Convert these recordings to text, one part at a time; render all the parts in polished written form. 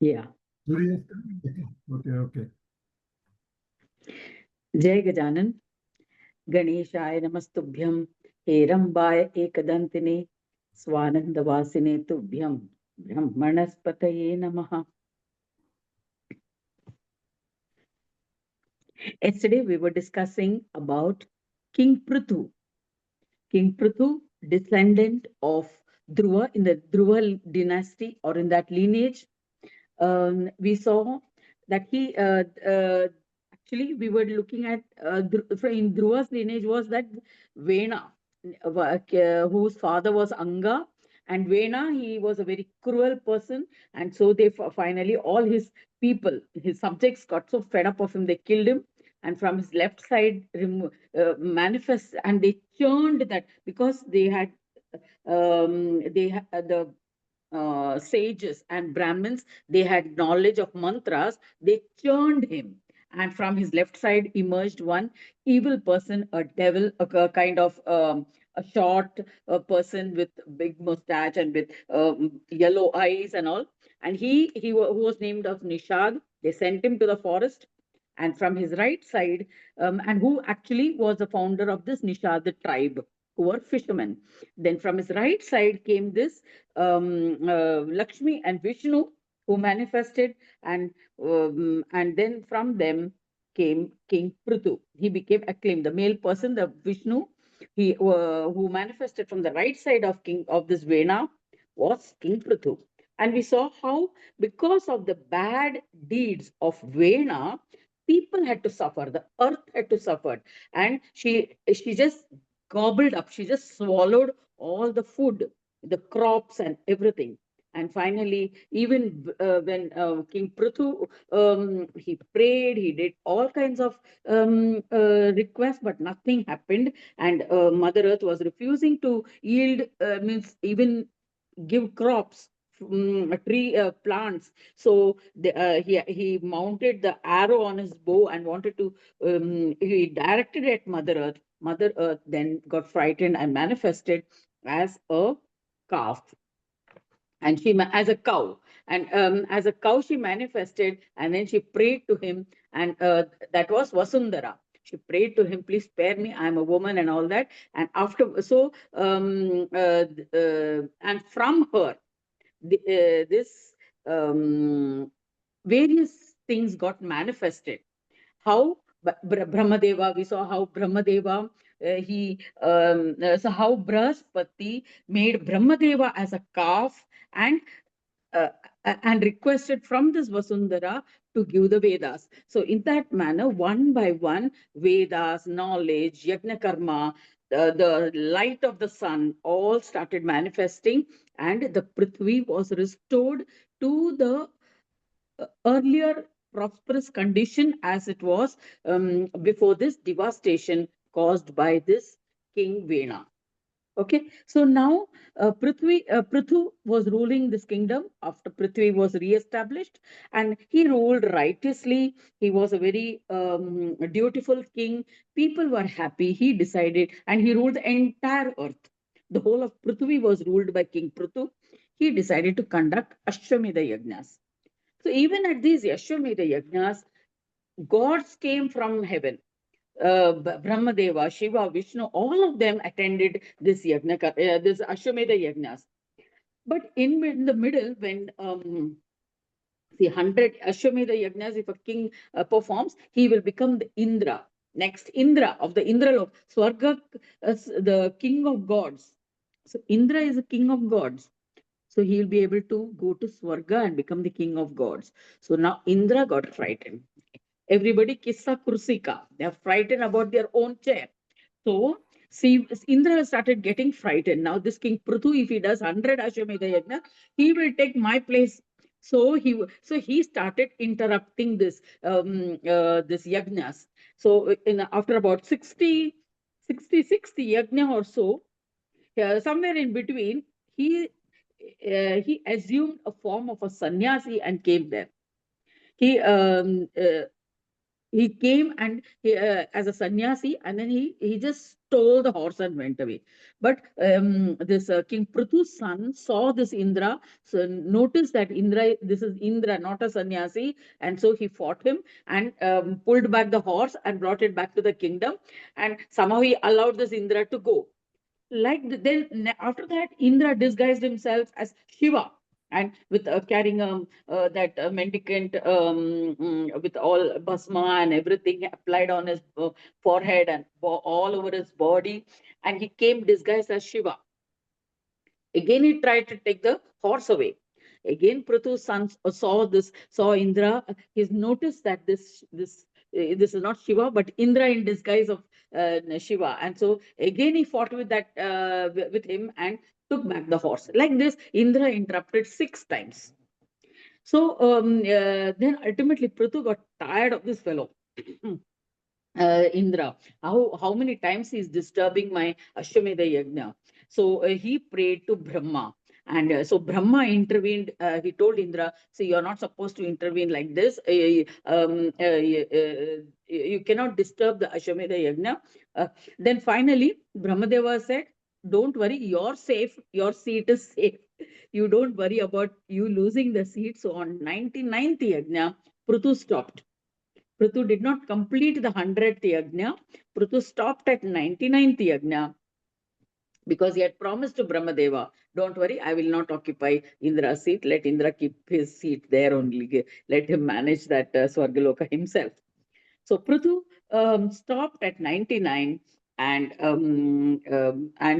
Yeah. Okay. Jai Gajanan, Ganeshaya Namastubhyam, Herambaya Ekadantine, Swanandavasine Tubhyam, Brahmanaspataye Namaha. Yesterday we were discussing about King Pruthu. King Pruthu, descendant of Dhruva in the Dhruva dynasty or in that lineage. We saw that he actually we were looking at in Dhruva's lineage was that Vena, whose father was Anga, and Vena he was a very cruel person, and so they finally all his people, his subjects got so fed up of him, they killed him. And from his left side manifest, and they churned that because the sages and Brahmins, they had knowledge of mantras, they churned him. And from his left side emerged one evil person, a devil, a kind of a short person with big mustache and with yellow eyes and all. And who was named as Nishad. They sent him to the forest. And from his right side, and who actually was the founder of this Nishad tribe, who were fishermen. Then from his right side came this Lakshmi and Vishnu, who manifested, and then from them came King Pruthu. He became acclaimed. The male person, the Vishnu, who manifested from the right side of King of this Vena, was King Pruthu. And we saw how, because of the bad deeds of Vena, people had to suffer. The earth had to suffer, and she just gobbled up. She just swallowed all the food, the crops and everything. And finally, even when King Pruthu, he prayed, he did all kinds of requests, but nothing happened. And Mother Earth was refusing to yield, means even give crops, tree plants. So he mounted the arrow on his bow and wanted to, he directed it at Mother Earth. Mother Earth then got frightened and manifested as a calf, and as a cow, and as a cow she manifested, and then she prayed to him. And that was Vasundhara. She prayed to him, please spare me, I'm a woman and all that. And after, so and from her, this various things got manifested. How Brahmadeva, we saw how Brahmadeva, so how Brahaspati made Brahmadeva as a calf, and uh, and requested from this Vasundhara to give the Vedas. So in that manner, one by one, Vedas, knowledge, Yajna Karma, the light of the sun, all started manifesting, and the Prithvi was restored to the earlier prosperous condition as it was before this devastation caused by this King Vena. Okay, so now Prithu was ruling this kingdom after Prithvi was re-established, and he ruled righteously. He was a very dutiful king. People were happy. He decided, and he ruled the entire earth. The whole of Prithvi was ruled by King Prithu. He decided to conduct Ashwamedha Yajnas. So even at these Ashwamedha Yajnas, gods came from heaven. Brahmadeva, Shiva, Vishnu, all of them attended this this Ashwamedha Yajnas. But in the middle, when the 100 Ashwamedha Yajnas, if a king performs, he will become the Indra, next Indra of the Indralok, Swarga, the king of gods. So Indra is a king of gods. So he will be able to go to Swarga and become the king of gods. So now Indra got frightened. Everybody kissa kursika. They are frightened about their own chair. So see, Indra started getting frightened. Now this King Pruthu, if he does 100 Ashwamedha Yajna, he will take my place. So he started interrupting this yajnas. So after about 60 yajna or so, somewhere in between, he assumed a form of a sannyasi and came there. He He came and as a sannyasi, and then he just stole the horse and went away. But this King Prithu's son saw this Indra, so noticed that Indra, this is Indra, not a sannyasi, and so he fought him and pulled back the horse and brought it back to the kingdom, and somehow he allowed this Indra to go. Then after that, Indra disguised himself as Shiva, and with carrying that mendicant with all bhasma and everything applied on his forehead and all over his body, and he came disguised as Shiva. Again, he tried to take the horse away. Again, Prithu's son saw Indra. He's noticed that this is not Shiva, but Indra in disguise of Shiva. And so again, he fought with that with him and took back the horse. Like this, Indra interrupted 6 times. So then ultimately, Prithu got tired of this fellow. Indra, how many times he's disturbing my Ashwamedha Yajna. So he prayed to Brahma. And so Brahma intervened. He told Indra, "See, you're not supposed to intervene like this. You cannot disturb the Ashwamedha Yajna." Then finally, Brahmadeva said, "Don't worry, you're safe. Your seat is safe. You don't worry about you losing the seat." So on 99th Yajna, Prithu stopped. Pruthu did not complete the 100th yajna. Pruthu stopped at 99th yajna because he had promised to Brahmadeva, "Don't worry, I will not occupy Indra's seat. Let Indra keep his seat there only. Let him manage that Swargaloka himself." So Pruthu stopped at 99, and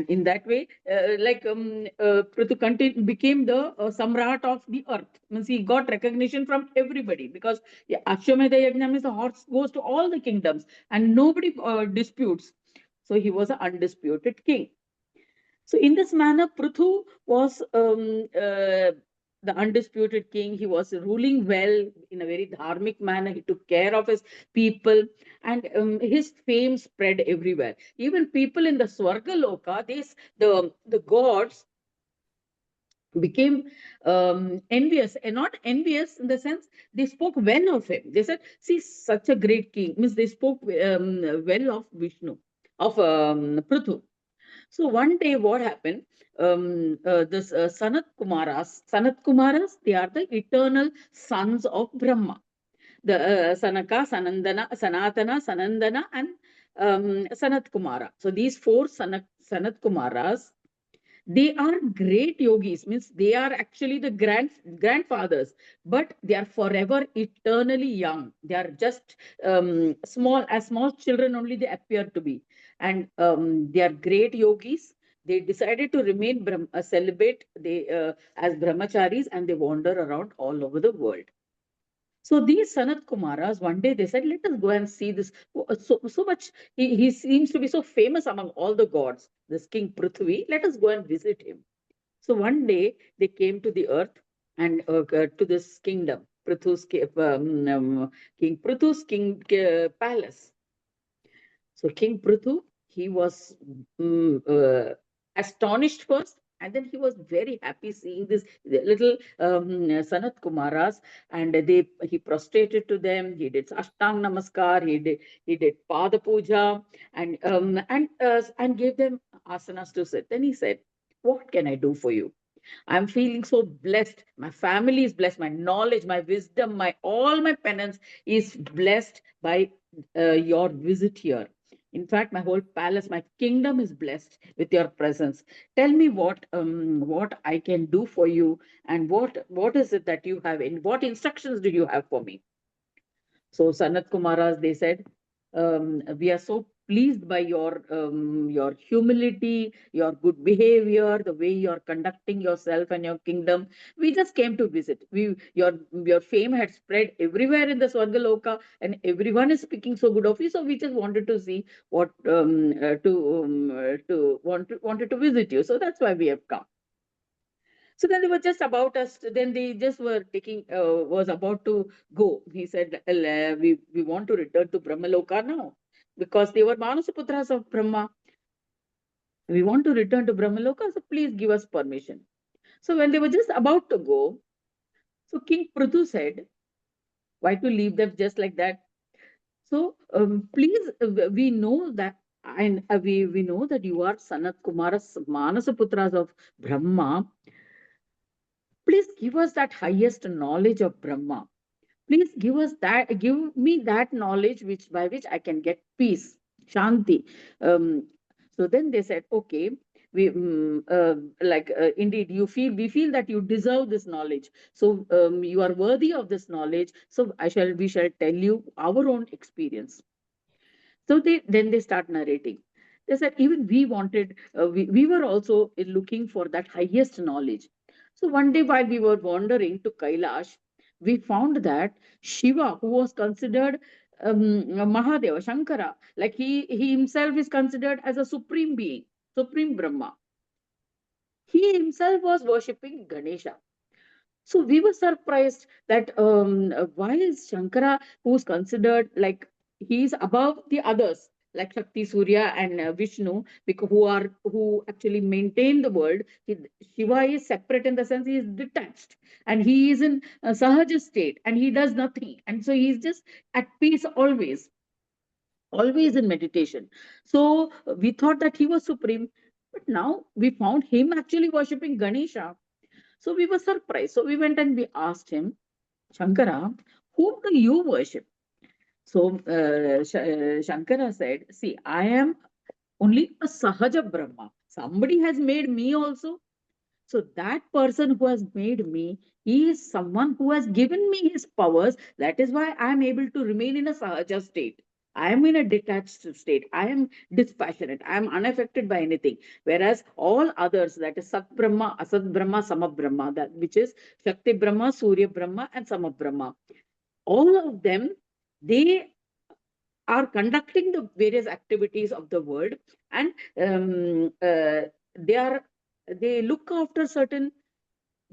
in that way, Pruthu became the Samrat of the earth. Means he got recognition from everybody, because Ashwamedha Yajna means the horse goes to all the kingdoms and nobody disputes. So he was an undisputed king. So in this manner, Pruthu was the undisputed king. He was ruling well in a very dharmic manner. He took care of his people, and his fame spread everywhere. Even people in the Swargaloka, the gods became envious, and not envious in the sense they spoke well of him. They said, "See, such a great king." Means they spoke well of Vishnu, of Pruthu. So one day, what happened? This Sanat Kumaras, they are the eternal sons of Brahma. The Sanaka, Sanatana, Sanandana, and Sanat Kumara. So these four Sanat Kumaras, they are great yogis. Means they are actually the grandfathers, but they are forever eternally young. They are just small children only they appear to be, and they are great yogis. They decided to remain celibate, as brahmacharis, and they wander around all over the world. So these Sanat Kumaras, one day they said, "Let us go and see this." So much, he seems to be so famous among all the gods, this King Prithvi. Let us go and visit him. So one day they came to the earth and to this kingdom, King Prithu's palace. So King Pruthu, he was astonished first, and then he was very happy seeing this little Sanat Kumaras, and he prostrated to them. He did Ashtang Namaskar. He did Pada Puja, and gave them asanas to sit. Then he said, "What can I do for you? I'm feeling so blessed. My family is blessed. My knowledge, my wisdom, all my penance is blessed by your visit here. In fact, my whole palace, my kingdom is blessed with your presence. Tell me what I can do for you, and what is it that you have, and what instructions do you have for me?" So Sanat Kumaras, they said, "We are so pleased by your humility, your good behavior, the way you're conducting yourself and your kingdom. We just came to visit. Your fame had spread everywhere in the Swargaloka, and everyone is speaking so good of you. So we just wanted to see what to wanted to visit you. So that's why we have come." So then they were just about us. Then they just were was about to go. He said, we want to return to Brahmaloka now, because they were Manasaputras of Brahma. We want to return to Brahmaloka, so please give us permission." So when they were just about to go, so King Pruthu said, "Why to leave them just like that?" So please, we know that, and we know that you are Sanat Kumaras, Manasaputras of Brahma. Please give us that highest knowledge of Brahma. Please give us that, give me that knowledge which by which I can get peace, Shanti. Um, so then they said, okay, indeed, we feel that you deserve this knowledge. So you are worthy of this knowledge. So we shall tell you our own experience. So they start narrating. They said even we wanted, we were also looking for that highest knowledge. So one day while we were wandering to Kailash, we found that Shiva, who was considered Mahadeva, Shankara, like he himself is considered as a supreme being, supreme Brahma. He himself was worshipping Ganesha. So we were surprised that why is Shankara, who's considered like he's above the others, like Shakti, Surya, and Vishnu, because who actually maintain the world. Shiva is separate in the sense he is detached, and he is in a sahaja state, and he does nothing, and so he's just at peace always, always in meditation. So we thought that he was supreme, but now we found him actually worshipping Ganesha. So we were surprised. So we went and we asked him, Shankara, whom do you worship? So Shankara said, see, I am only a Sahaja Brahma. Somebody has made me also. So that person who has made me, he is someone who has given me his powers. That is why I am able to remain in a Sahaja state. I am in a detached state. I am dispassionate. I am unaffected by anything. Whereas all others, that is Sat Brahma, Asat Brahma, Sama Brahma, that which is Shakti Brahma, Surya Brahma, and Sama Brahma, all of them, they are conducting the various activities of the world, and they are they look after certain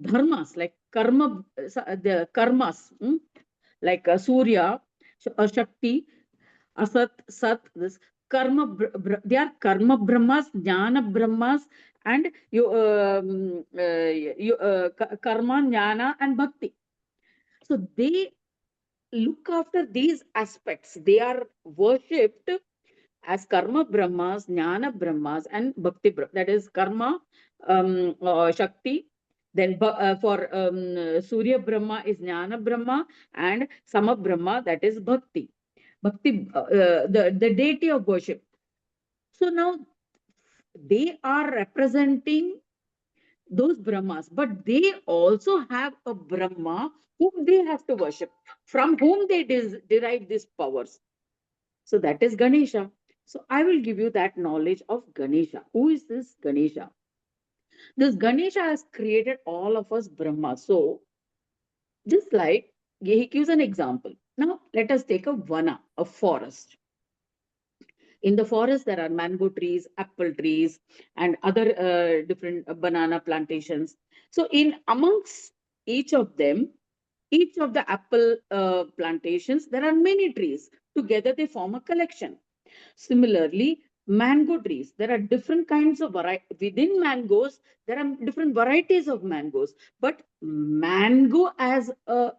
dharmas like karma, the karmas, like Surya, Shakti, Asat, Sat, this karma, they are karma brahmas, jnana brahmas, and karma, jnana, and bhakti. So they look after these aspects. They are worshipped as karma brahmas, jnana brahmas, and bhakti brahmas. That is karma, Shakti. Then for Surya Brahma is jnana Brahma, and Sama Brahma, that is bhakti. Bhakti, the deity of worship. So now they are representing those Brahmas, but they also have a Brahma whom they have to worship, from whom they derive these powers. So that is Ganesha. So I will give you that knowledge of Ganesha. Who is this Ganesha? This Ganesha has created all of us Brahma. So just like he gives an example. Now let us take a Vana, a forest. In the forest, there are mango trees, apple trees, and other different banana plantations. So in amongst each of them, each of the apple plantations, there are many trees. Together, they form a collection. Similarly, mango trees, there are different kinds of variety. Within mangoes, there are different varieties of mangoes. But mango as a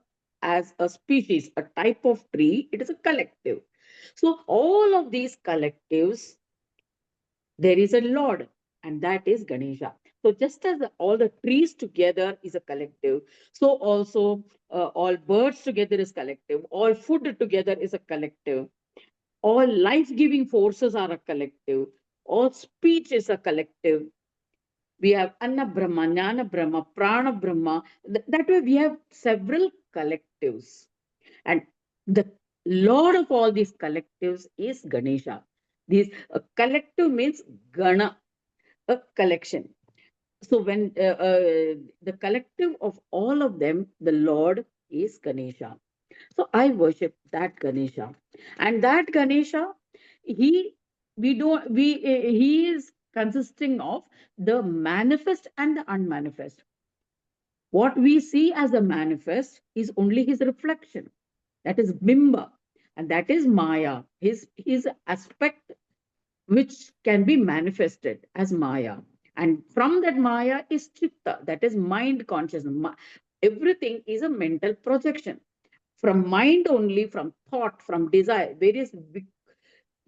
species, a type of tree, it is a collective. So all of these collectives, there is a Lord, and that is Ganesha. So just as all the trees together is a collective, so also all birds together is collective, all food together is a collective, all life-giving forces are a collective, all speech is a collective. We have Anna Brahma, Jnana Brahma, Prana Brahma. That way we have several collectives. And the Lord of all these collectives is Ganesha. These collective means Gana, a collection. So when the collective of all of them, the Lord is Ganesha. So I worship that Ganesha, and that Ganesha, he we don't we he is consisting of the manifest and the unmanifest. What we see as a manifest is only his reflection. That is Bimba, and that is Maya. His aspect which can be manifested as Maya. And from that Maya is Chitta, that is mind consciousness. Everything is a mental projection. From mind only, from thought, from desire, various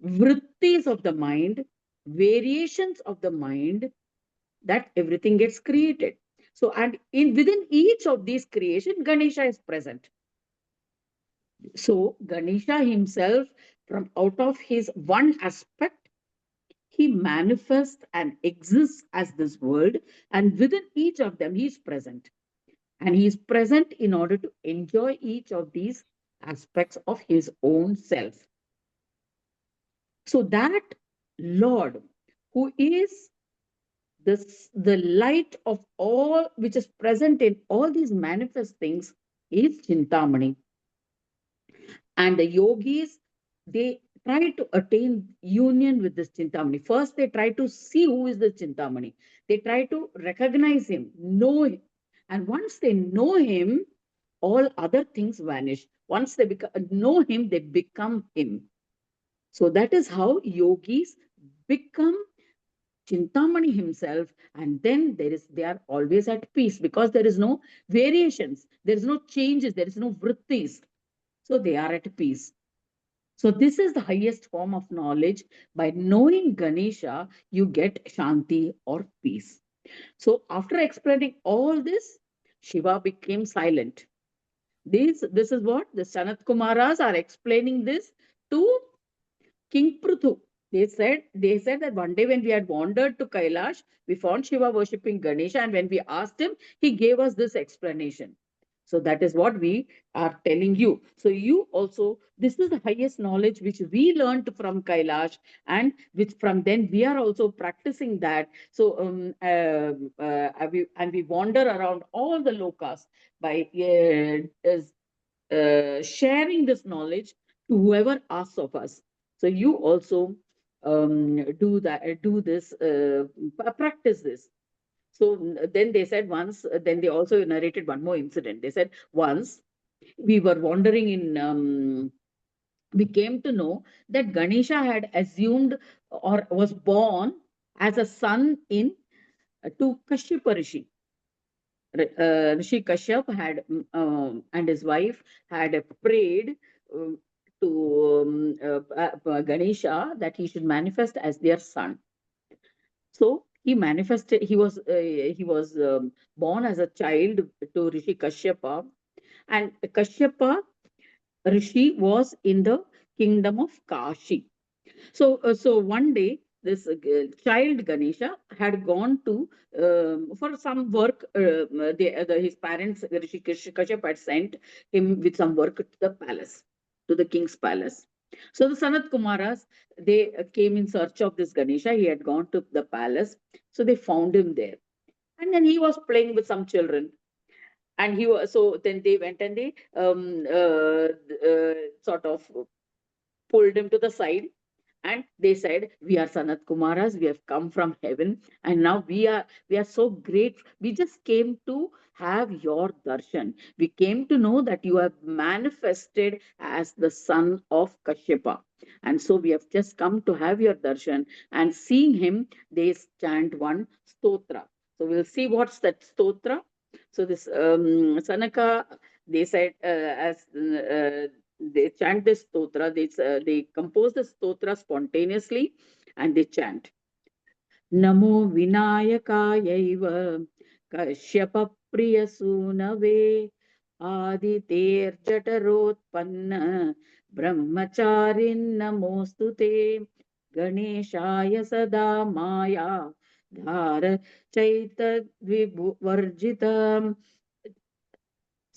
vrittis of the mind, variations of the mind, that everything gets created. So, and in within each of these creation, Ganesha is present. So Ganesha himself, from out of his one aspect, he manifests and exists as this world, and within each of them, he is present. And he is present in order to enjoy each of these aspects of his own self. So that Lord, who is the light of all which is present in all these manifest things, is Chintamani. And the yogis, they try to attain union with this Chintamani. First, they try to see who is the Chintamani. They try to recognize him, know him. And once they know him, all other things vanish. Once they know him, they become him. So that is how yogis become Chintamani himself, and then they are always at peace because there is no variations, there is no changes, there is no vrittis. So they are at peace. So this is the highest form of knowledge. By knowing Ganesha, you get Shanti or peace. So after explaining all this, Shiva became silent. This is what the Sanat Kumaras are explaining this to King Pruthu. They said that one day when we had wandered to Kailash, we found Shiva worshipping Ganesha, and when we asked him, he gave us this explanation. So that is what we are telling you. So you also, this is the highest knowledge which we learned from Kailash, and which from then we are also practicing that. So we wander around all the lokas by sharing this knowledge to whoever asks of us. So you also do that, do this, practice this. So then they said once, then they also narrated one more incident. They said once we were wandering in, we came to know that Ganesha had assumed or was born as a son in to Kashyapa Rishi. Rishi Kashyap had and his wife had prayed um, to Ganesha that he should manifest as their son. So he manifested. He was born as a child to Rishi Kashyapa, and Kashyapa Rishi was in the kingdom of Kashi. So one day, this child Ganesha had gone to for some work. His parents, Rishi Kashyap, had sent him with some work to the palace, to the king's palace. So the Sanat Kumaras, they came in search of this Ganesha. He had gone to the palace, so they found him there, and then he was playing with some children. And he was so then they went and they sort of pulled him to the side, and they said, we are Sanat Kumaras, we have come from heaven, and now we are so great, we just came to have your darshan. We came to know that you have manifested as the son of Kashyapa, and so we have just come to have your darshan. And seeing him, they chant one stotra. So we'll see what's that stotra. So this Sanaka, they said, as they chant this stotra, they compose the stotra spontaneously, and they chant Namo Vinayakayaiva Kashyapa Priyasunave Aditerjatarotpanna Brahmacharin Namostute Ganeshaya Sada Maya Dhara Chaita Varjita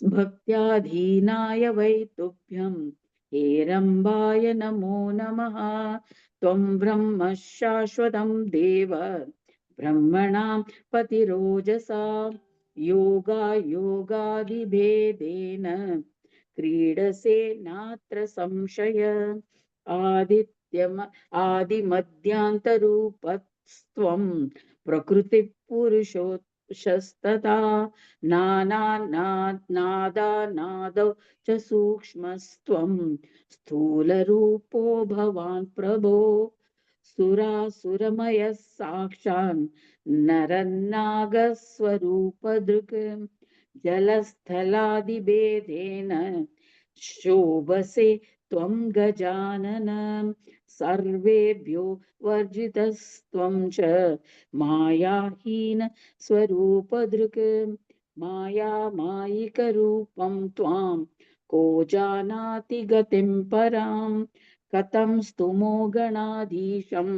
भक्त्याधीनाय वै तुभ्यं हेरम्बाय नमो नमः त्वं ब्रह्म शाश्वतं देव ब्रह्मणां पतिरोजसा योगादिभेदेन क्रीडसे नात्र संशय आदित्यम आदिमध्यान्तरूपस्त्वं प्रकृतिपुरुषोशस्तथा नादानादौ च सूक्ष्मस्त्वं स्थूलरूपो भवान् प्रभो सुरासुरमयः साक्षान् नरन्नागस्वरूपदृक् जलस्थलादिभेदेन शोभसे त्वं गजानन सर्वेभ्यो वर्जितस्त्वं च मायाहीन स्वरूपधृक् मायामायिकरूपं त्वां को जानाति गतिं परां कथं स्तुमो गणाधीशं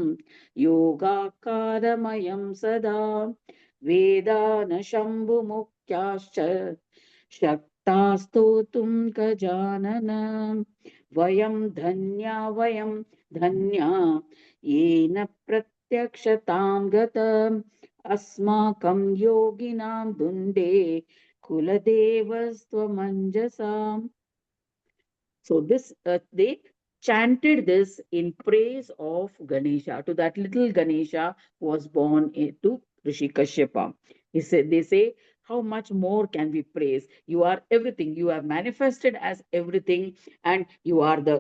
योगाकारमयं सदा वेदानशम्भुमुख्याश्च शक्ता स्तोतुं गजानन वयं धन्या येन प्रत्यक्षतां गत अस्माकं योगिनां दुण्डे कुलदेवस्त्वमञ्जसाम्. So this they chanted this in praise of Ganesha, to that little Ganesha who was born to Rishi Kashyapa. He said, they say, how much more can we praise? You are everything. You have manifested as everything, and you are the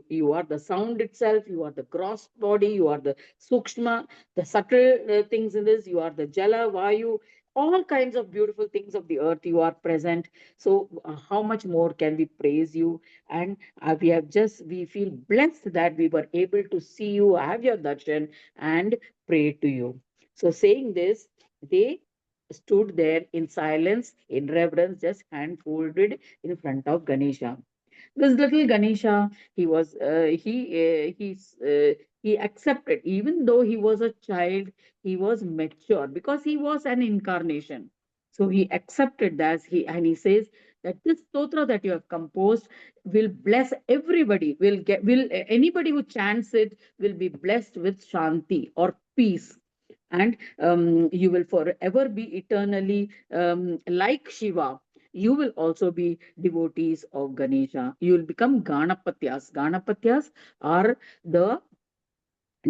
you are the sound itself. You are the gross body. You are the sukshma, the subtle things in this. You are the jala, vayu, all kinds of beautiful things of the earth. You are present. So how much more can we praise you? And we feel blessed that we were able to see you, have your darshan, and pray to you. So saying this, they stood there in silence, in reverence, just hand folded in front of Ganesha. This little Ganesha, he was he accepted, even though he was a child, he was mature because he was an incarnation. So he accepted that, he says that this stotra that you have composed will bless everybody, will anybody who chants it will be blessed with shanti or peace. And you will forever be eternally like Shiva. You will also be devotees of Ganesha. You will become Ganapatyas. Ganapatyas are the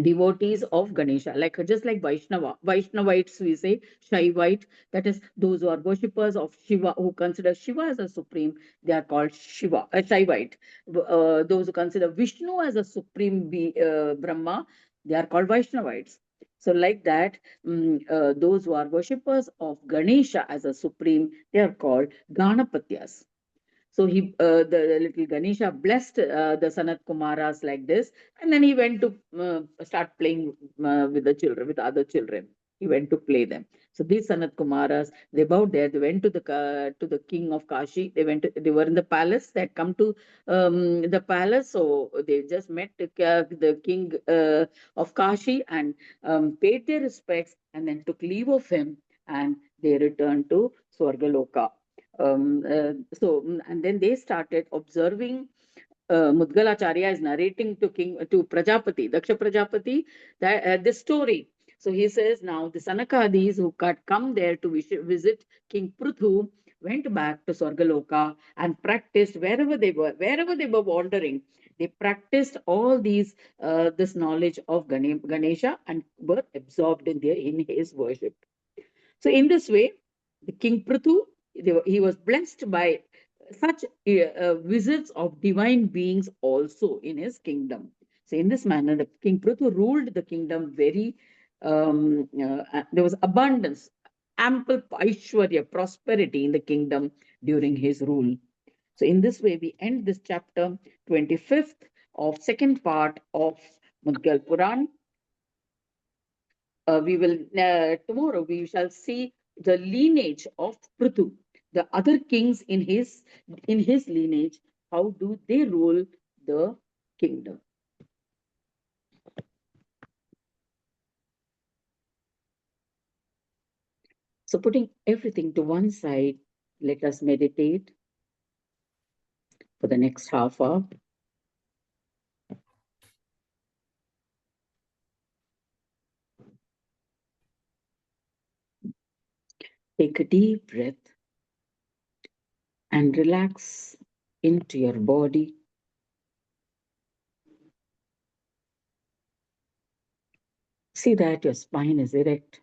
devotees of Ganesha, like just like Vaishnavites, we say Shaivite, that is those who are worshippers of Shiva, who consider Shiva as a supreme, they are called Shaivite. Those who consider Vishnu as a supreme Brahma, they are called Vaishnavites. So, like that, those who are worshippers of Ganesha as a supreme, they are called Ganapatyas. So the little Ganesha blessed the Sanat Kumaras like this, and then he went to start playing with the children, with other children. He went to play them. So these Sanat Kumaras, they bowed there. They went to the king of Kashi. They were in the palace. They had come to the palace, so they just met the king of Kashi and paid their respects, and then took leave of him, and they returned to Swargaloka. And then they started observing. Mudgalacharya is narrating to Prajapati, Daksha Prajapati, that this story. So he says, now the Sanakadis who had come there to visit King Pruthu went back to Swargaloka and practiced wherever they were wandering. They practiced all these this knowledge of Ganesha and were absorbed in his worship. So in this way, the King Prithu, he was blessed by such visits of divine beings also in his kingdom. So in this manner, the King Prithu ruled the kingdom very, there was abundance, ample Aishwarya, prosperity in the kingdom during his rule. So in this way, we end this chapter 25th of second part of Mudgal Puran. We will tomorrow we shall see the lineage of Prithu, the other kings in his lineage. How do they rule the kingdom? So, putting everything to one side, let us meditate for the next half hour. Take a deep breath and relax into your body. See that your spine is erect,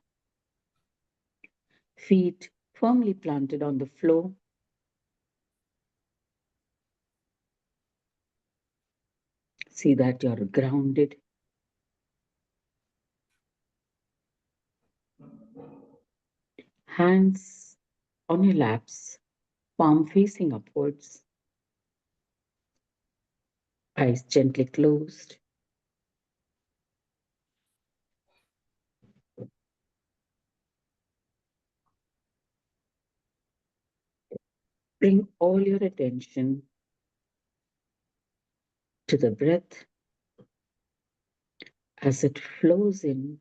feet firmly planted on the floor. See that you're grounded. Hands on your laps, palm facing upwards. Eyes gently closed. Bring all your attention to the breath as it flows in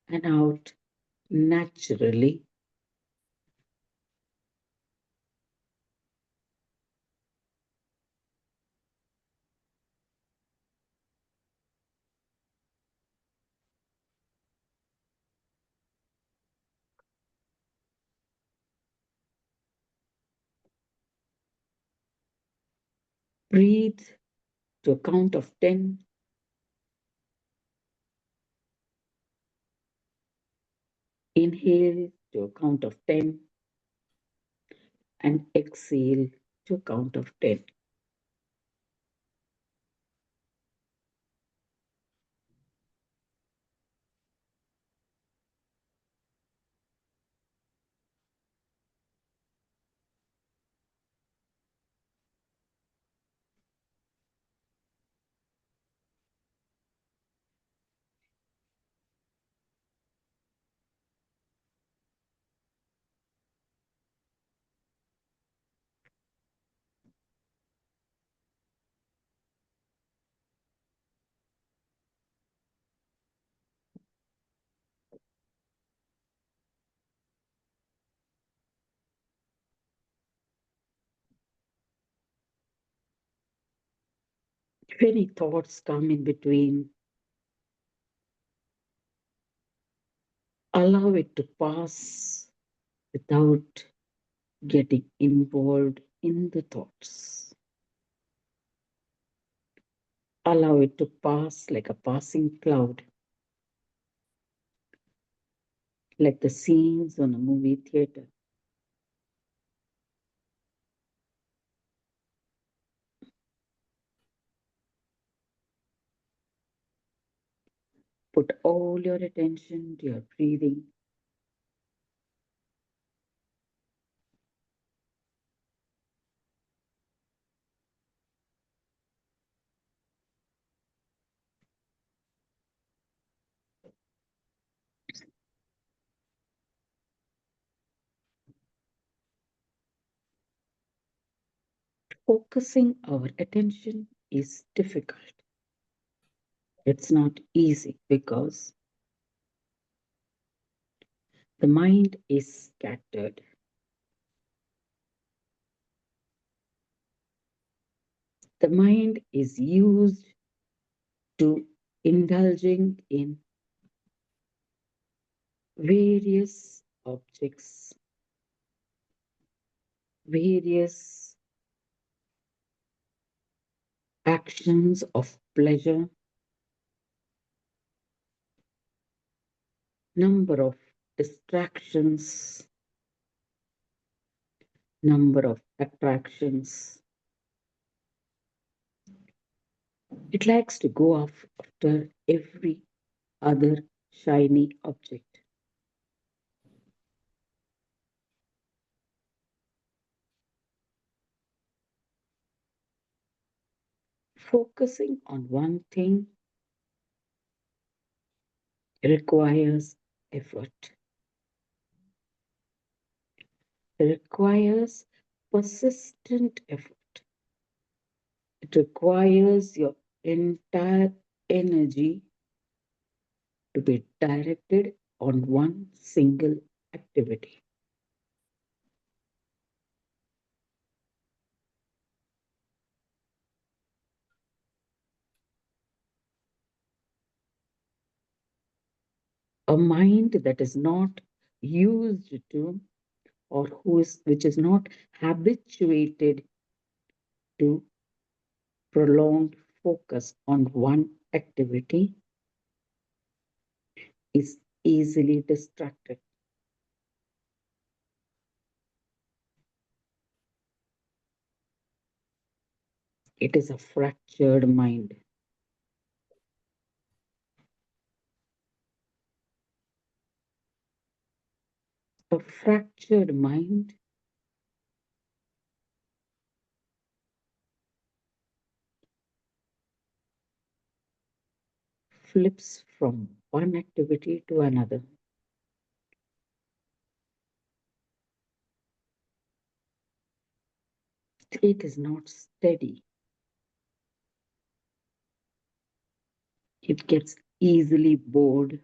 and out naturally. Breathe to a count of 10. Inhale to a count of 10 and exhale to a count of 10. If any thoughts come in between, allow it to pass without getting involved in the thoughts. Allow it to pass like a passing cloud, like the scenes on a movie theater. Put all your attention to your breathing. Focusing our attention is difficult. It's not easy because the mind is scattered. The mind is used to indulging in various objects, various actions of pleasure, number of distractions, number of attractions. It likes to go off after every other shiny object. Focusing on one thing requires effort, requires persistent effort. It requires your entire energy to be directed on one single activity. A mind that is not used to or which is not habituated to prolonged focus on one activity is easily distracted. It is a fractured mind. A fractured mind flips from one activity to another. It is not steady. It gets easily bored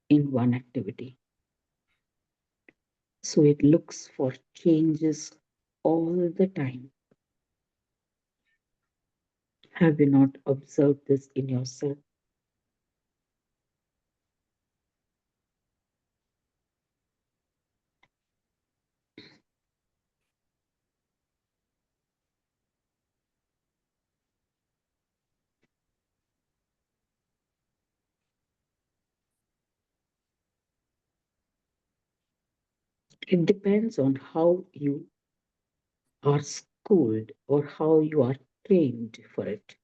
in one activity. So it looks for changes all the time. Have you not observed this in yourself? It depends on how you are schooled or how you are trained for it.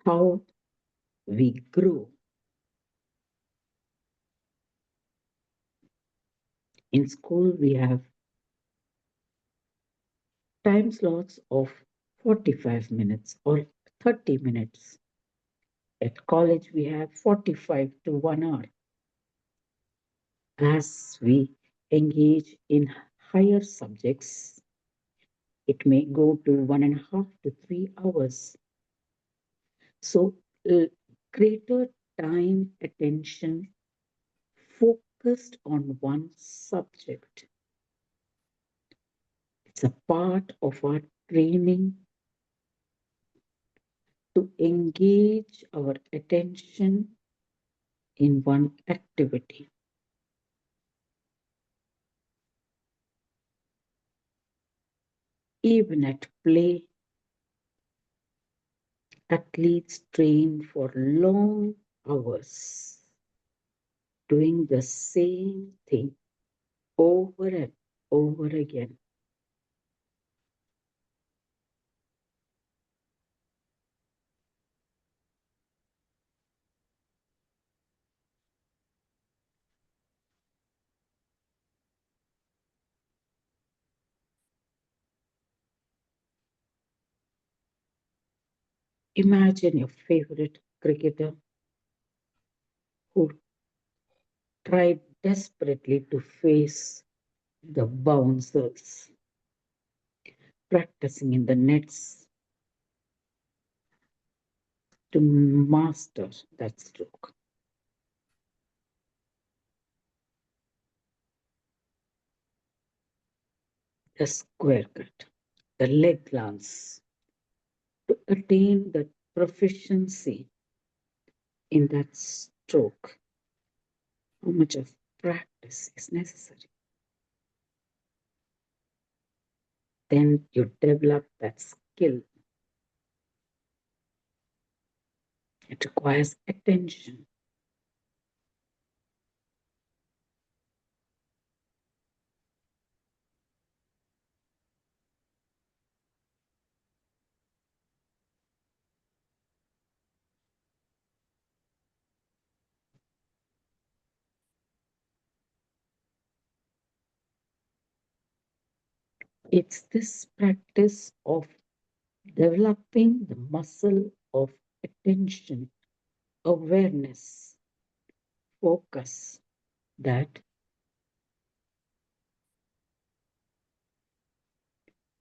How we grow. In school, we have time slots of 45 minutes or 30 minutes. At college, we have 45 to 1 hour. As we engage in higher subjects, it may go to 1.5 to 3 hours. So, greater time, attention focused on one subject. It's a part of our training to engage our attention in one activity. Even at play, athletes train for long hours doing the same thing over and over again. Imagine your favorite cricketer who tried desperately to face the bouncers, practicing in the nets to master that stroke. The square cut, the leg glance, to attain that proficiency in that stroke. How much of practice is necessary? Then you develop that skill. It requires attention. It's this practice of developing the muscle of attention, awareness, focus that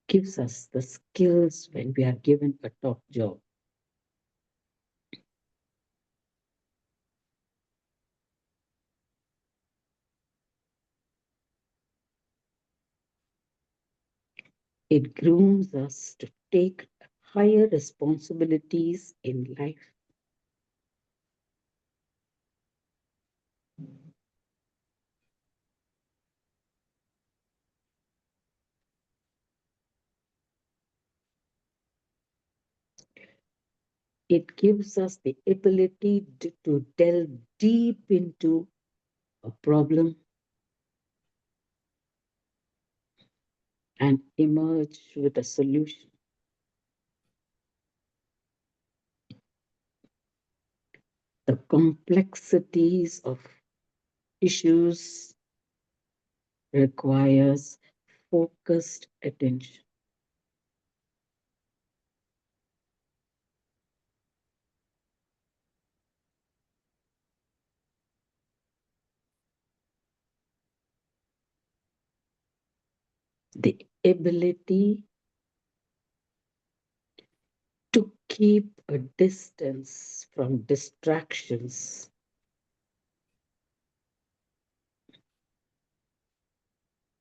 gives us the skills when we are given a top job. It grooms us to take higher responsibilities in life. It gives us the ability to delve deep into a problem and emerge with a solution. The complexities of issues requires focused attention. The ability to keep a distance from distractions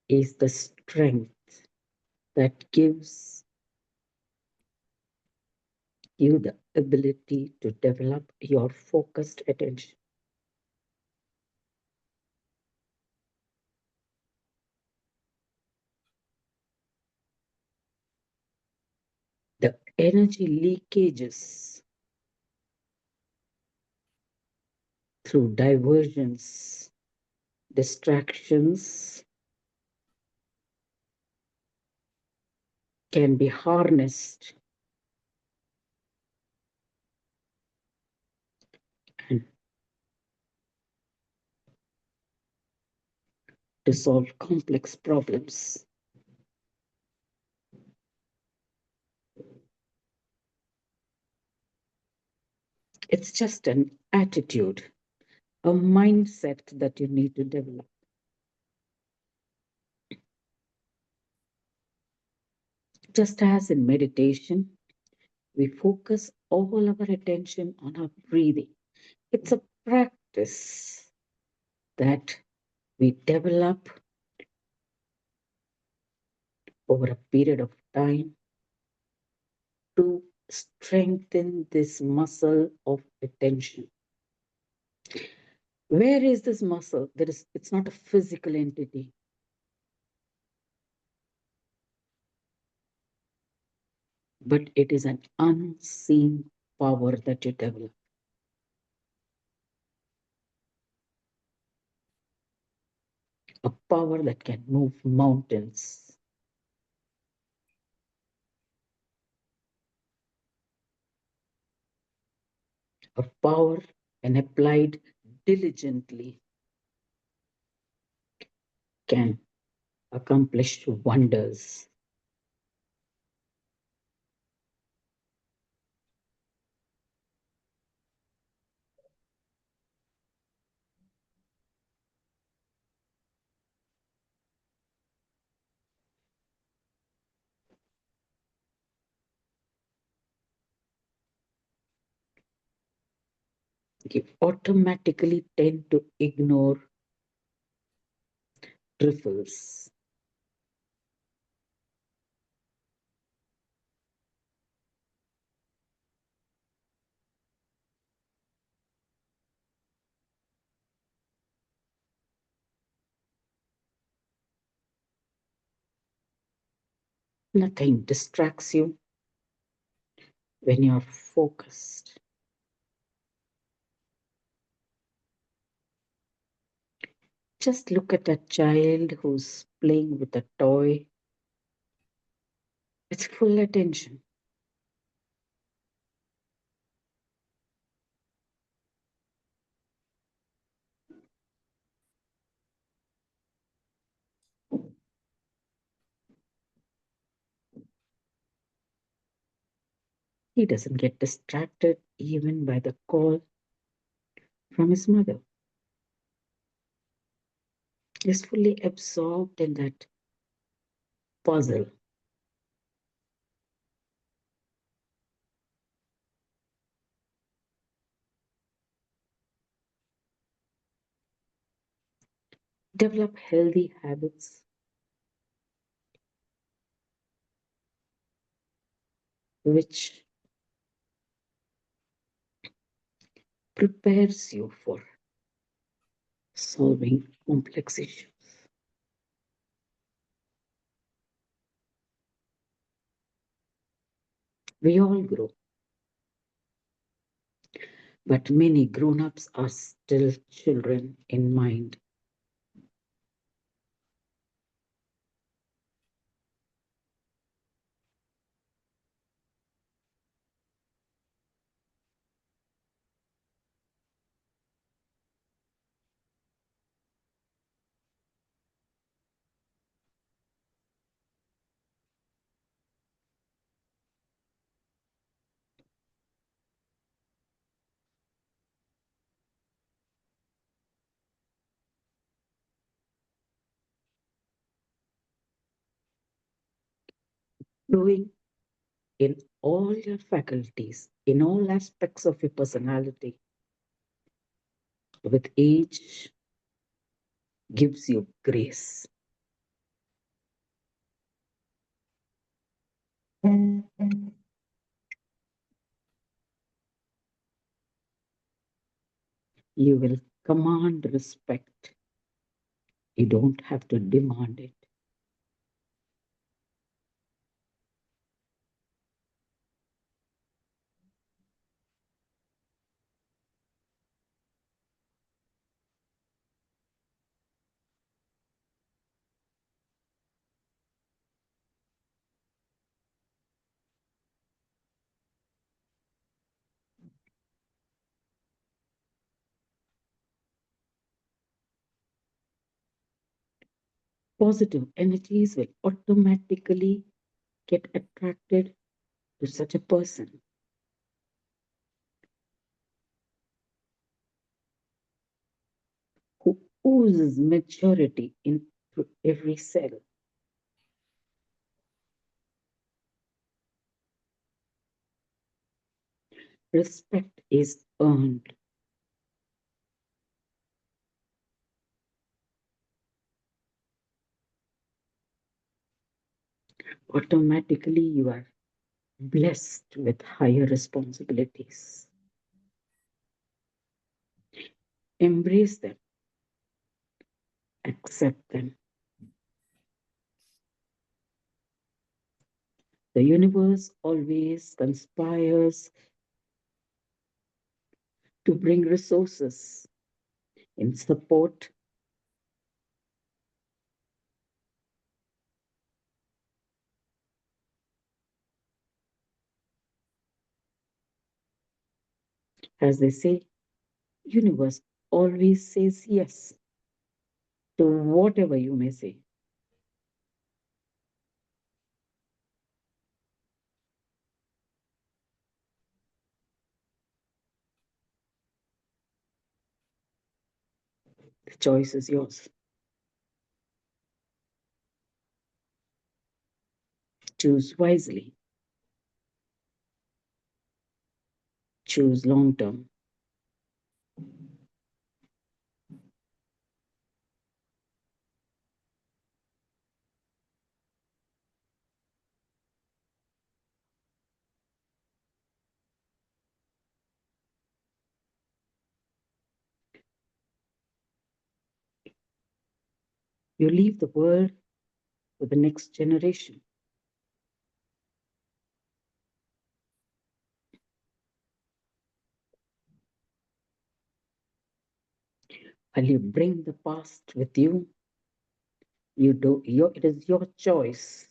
is the strength that gives you the ability to develop your focused attention. The energy leakages through diversions, distractions can be harnessed and to solve complex problems. It's just an attitude, a mindset that you need to develop. Just as in meditation, we focus all our attention on our breathing. It's a practice that we develop over a period of time to strengthen this muscle of attention. Where is this muscle? It's not a physical entity, but it is an unseen power that you develop. A power that can move mountains. A power, when applied diligently, can accomplish wonders. You automatically tend to ignore riffles. Nothing distracts you when you're focused. Just look at a child who's playing with a toy with full attention. He doesn't get distracted even by the call from his mother. He's fully absorbed in that puzzle. Develop healthy habits which prepares you for solving complex issues. We all grow, but many grown-ups are still children in mind. growing in all your faculties, in all aspects of your personality. With age, gives you grace. You will command respect. You don't have to demand it. Positive energies will automatically get attracted to such a person who oozes maturity into every cell. Respect is earned. Automatically, you are blessed with higher responsibilities. Embrace them, accept them. The universe always conspires to bring resources in support. As they say, universe always says yes to whatever you may say. The choice is yours. Choose wisely. Choose long term. You leave the world for the next generation. While you bring the past with you, it is your choice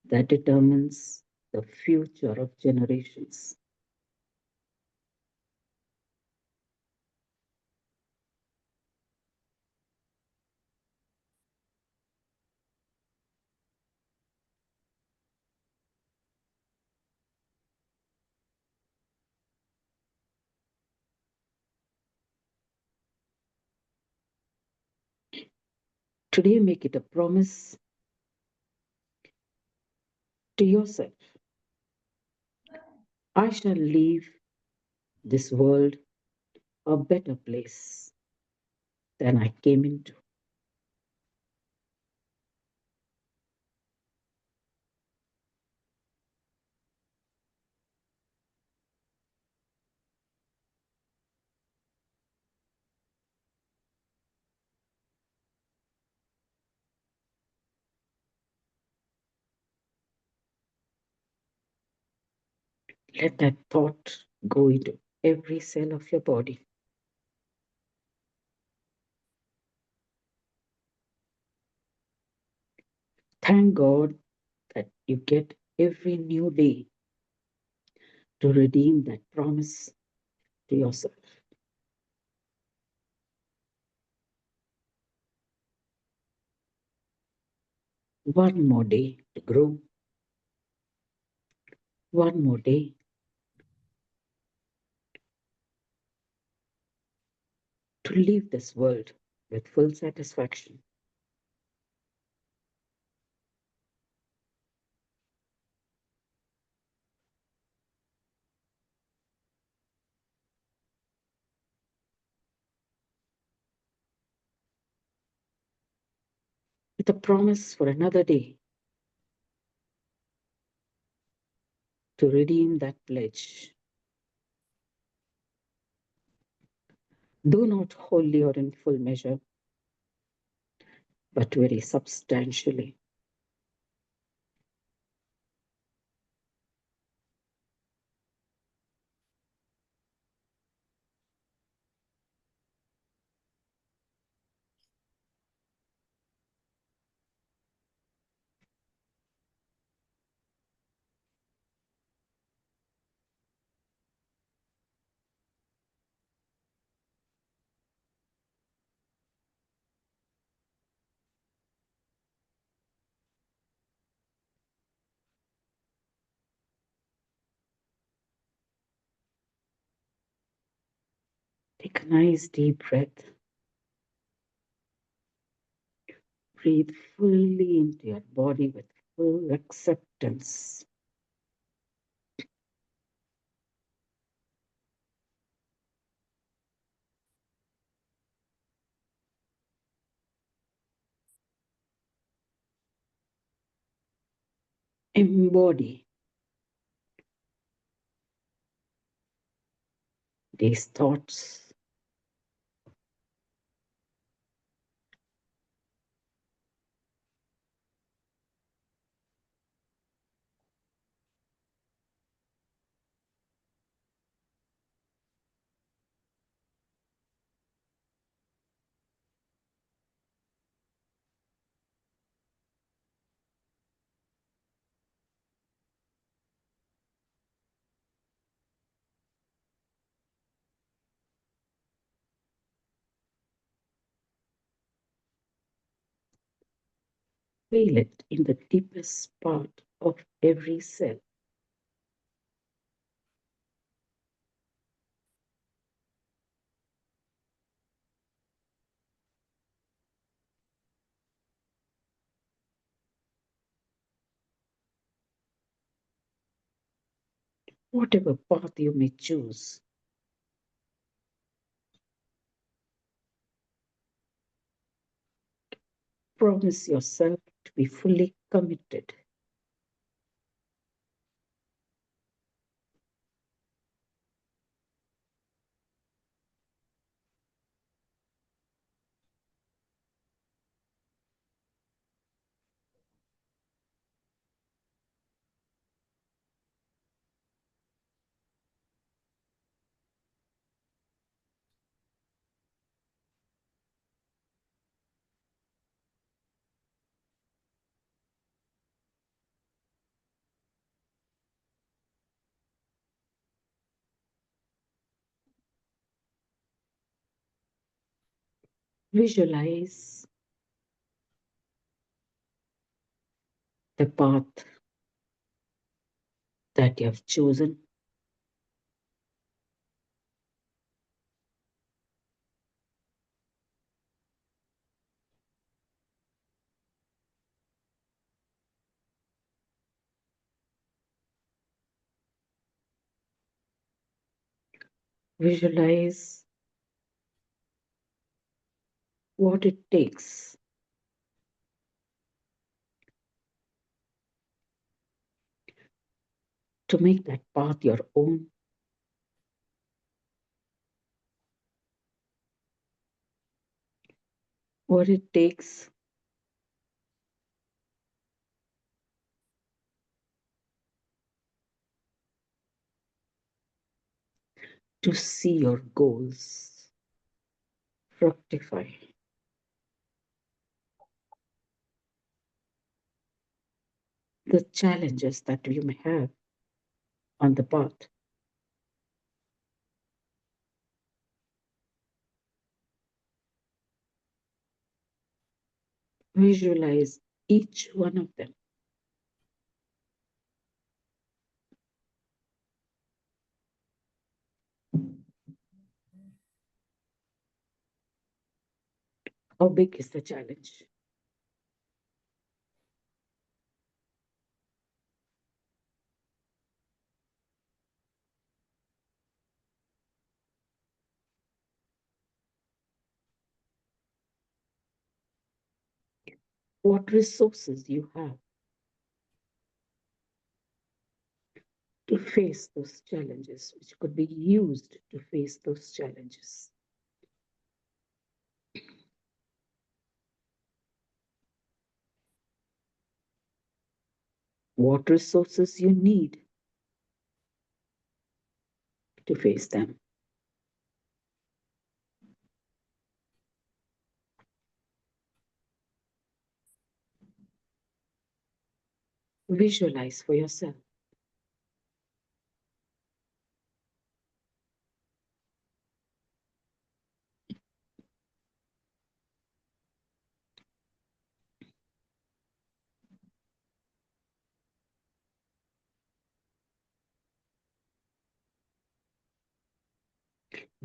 that determines the future of generations. Today, make it a promise to yourself. I shall leave this world a better place than I came into. Let that thought go into every cell of your body. Thank God that you get every new day to redeem that promise to yourself. One more day to grow, one more day to leave this world with full satisfaction. The promise for another day to redeem that pledge, though not wholly or in full measure, but very substantially. Take a nice deep breath. Breathe fully into your body with full acceptance. Embody these thoughts. Feel it in the deepest part of every cell. Whatever path you may choose, promise yourself to be fully committed. Visualize the path that you have chosen. Visualize what it takes to make that path your own. What it takes to see your goals fructify. The challenges that you may have on the path. Visualize each one of them. How big is the challenge? what resources you have to face those challenges, which could be used to face those challenges. What resources you need to face them. Visualize for yourself.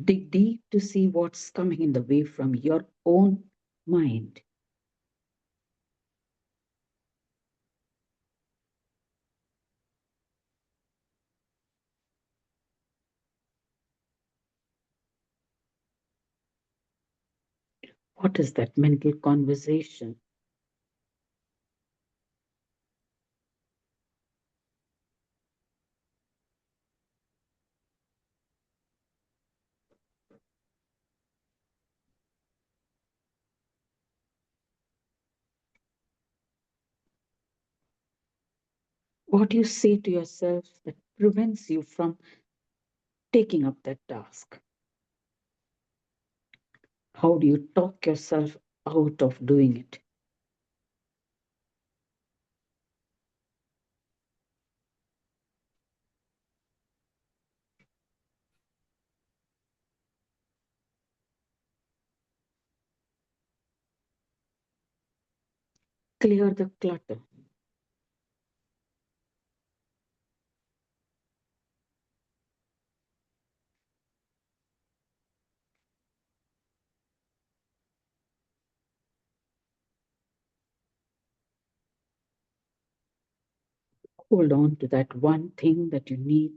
Dig deep to see what's coming in the way from your own mind. What is that mental conversation? What you say to yourself that prevents you from taking up that task? How do you talk yourself out of doing it? Clear the clutter. Hold on to that one thing that you need.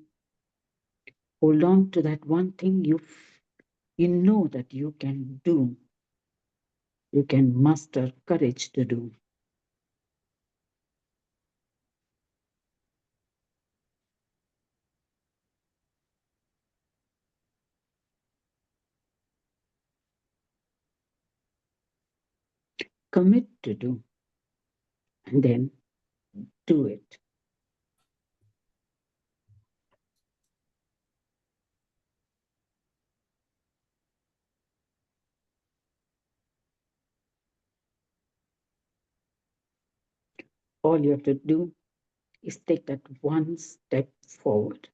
Hold on to that one thing you know that you can do. You can muster courage to do. Commit to do. And then do it. All you have to do is take that one step forward.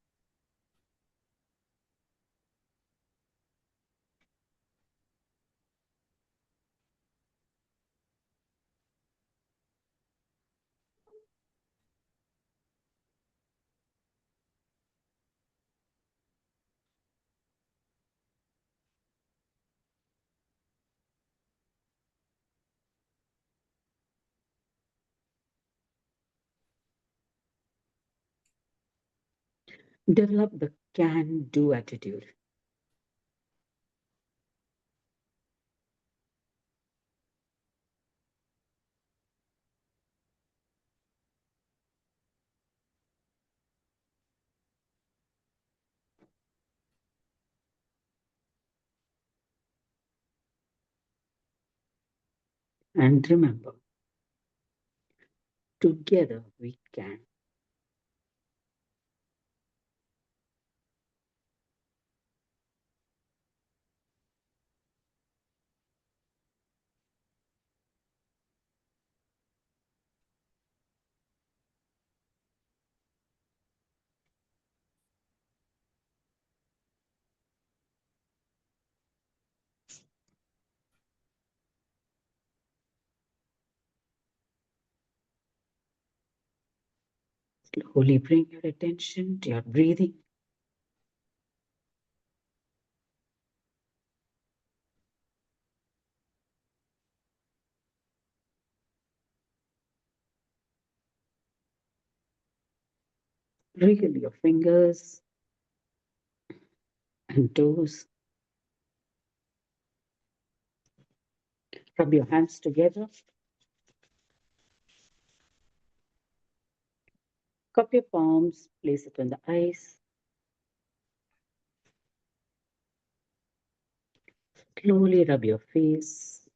Develop the can do attitude. And remember, together we can. Slowly bring your attention to your breathing. Wriggle your fingers and toes. Rub your hands together. Cup your palms, place it on the ice. Slowly rub your face.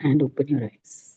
And open your eyes.